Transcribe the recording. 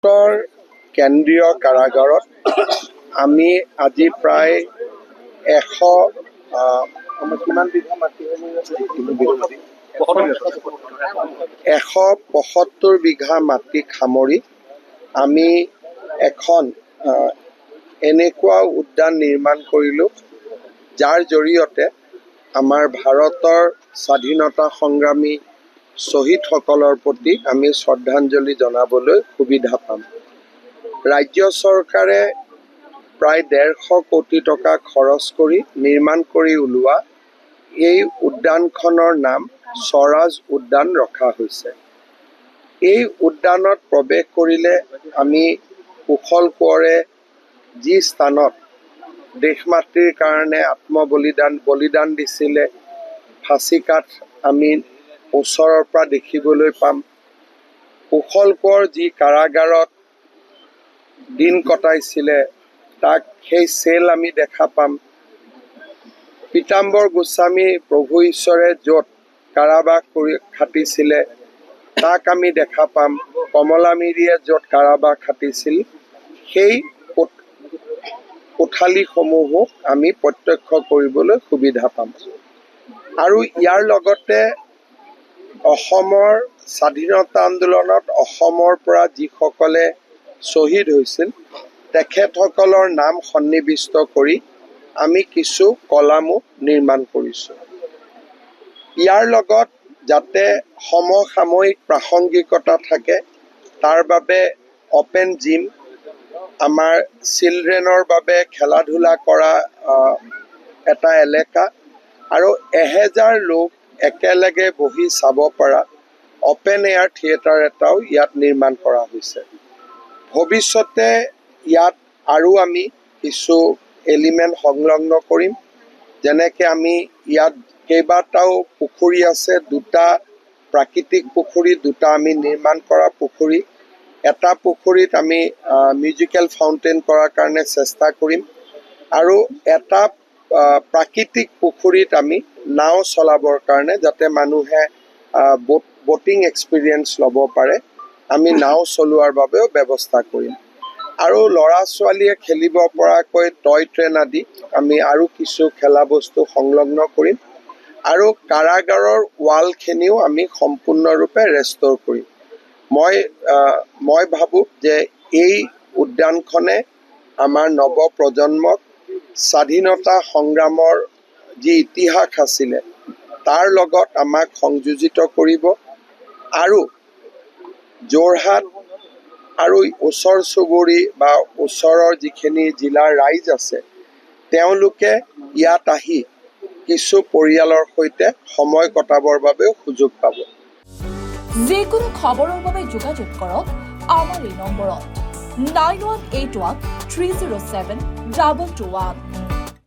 ভাৰতৰ কেন্দ্ৰীয় কাৰাগাৰত আমি আজি প্ৰায় 175 বিঘা মাটি সামৰি আমি এখন এনেকুৱা উদ্যান নিৰ্মাণ কৰিলোঁ, যাৰ জৰিয়তে আমাৰ ভাৰতৰ স্বাধীনতা সংগ্ৰামী শ্বহীদসকলৰ প্ৰতি আমি শ্ৰদ্ধাঞ্জলি জনাবলৈ সুবিধা পাম। ৰাজ্য চৰকাৰে প্ৰায় 150 কোটি টকা খৰচ কৰি নিৰ্মাণ কৰি ওলোৱা এই উদ্যানখনৰ নাম স্বৰাজ উদ্যান ৰখা হৈছে। এই উদ্যানত প্ৰৱেশ কৰিলে আমি কুশল কোঁৱৰে যি স্থানত দেশ মাতৃৰ কাৰণে বলিদান দিছিলে, ফাঁচী কাঠ আমি ওচৰৰ পৰা দেখিবলৈ পাম। কুশল কোঁৱৰ যি কাৰাগাৰত দিন কটাইছিলে, তাক সেই চেল আমি দেখা পাম। পীতাম্বৰ গোস্বামী প্ৰভু ঈশ্বৰে য'ত কাৰাবাস কৰি খাটিছিলে, তাক আমি দেখা পাম। কমলা মিৰিয়ে য'ত কাৰাবাস খাটিছিল, সেই কোঠালিসমূহো আমি প্ৰত্যক্ষ কৰিবলৈ সুবিধা পাম। আৰু ইয়াৰ লগতে অসমৰ স্বাধীনতা আন্দোলনত অসমৰ পৰা যিসকলে শ্বহীদ হৈছিল, তেখেতসকলৰ নাম সন্নিৱিষ্ট কৰি আমি কিছু কলামো নিৰ্মাণ কৰিছোঁ। ইয়াৰ লগত যাতে সমসাময়িক প্ৰাসংগিকতা থাকে, তাৰ বাবে অপেন জিম, আমাৰ চিলড্ৰেনৰ বাবে খেলা ধূলা কৰা এটা এলেকা, আৰু 1000 লোক একেলগে বহি চাব পৰা অপেন এয়াৰ থিয়েটাৰ এটাও ইয়াত নিৰ্মাণ কৰা হৈছে। ভৱিষ্যতে ইয়াত আৰু আমি কিছু এলিমেণ্ট সংলগ্ন কৰিম, যেনেকৈ আমি ইয়াত কেইবাটাও পুখুৰী আছে, 2টা প্ৰাকৃতিক পুখুৰী, 2টা আমি নিৰ্মাণ কৰা পুখুৰী। এটা পুখুৰীত আমি মিউজিকেল ফাউণ্টেইন কৰাৰ কাৰণে চেষ্টা কৰিম, আৰু এটা প্ৰাকৃতিক পুখুৰীত আমি নাও চলাবৰ কাৰণে, যাতে মানুহে ব'টিং এক্সপিৰিয়েঞ্চ ল'ব পাৰে, আমি নাও চলোৱাৰ বাবেও ব্যৱস্থা কৰিম। আৰু ল'ৰা ছোৱালীয়ে খেলিব পৰাকৈ টয় ট্ৰেইন আদি আমি আৰু কিছু খেলা বস্তু সংলগ্ন কৰিম। আৰু কাৰাগাৰৰ ৱালখিনিও আমি সম্পূৰ্ণৰূপে ৰেষ্ট'ৰ কৰিম। মই ভাবোঁ যে এই উদ্যানখনে আমাৰ নৱপ্ৰজন্মক স্বাধীনতা সংগ্ৰামৰ যি ইতিহাস আছিলে, তাৰ লগত আমাক সংযোজিত কৰিব, আৰু যোৰহাট আৰু ওচৰ চুবুৰী বা ওচৰৰ যিখিনি জিলাৰ ৰাইজ আছে, তেওঁলোকে ইয়াত আহি কিছু পৰিয়ালৰ সৈতে সময় কটাবৰ বাবেও সুযোগ পাব। যিকোনো খবৰৰ বাবে যোগাযোগ কৰক আমাৰ এই নম্বৰত 9181 307 221।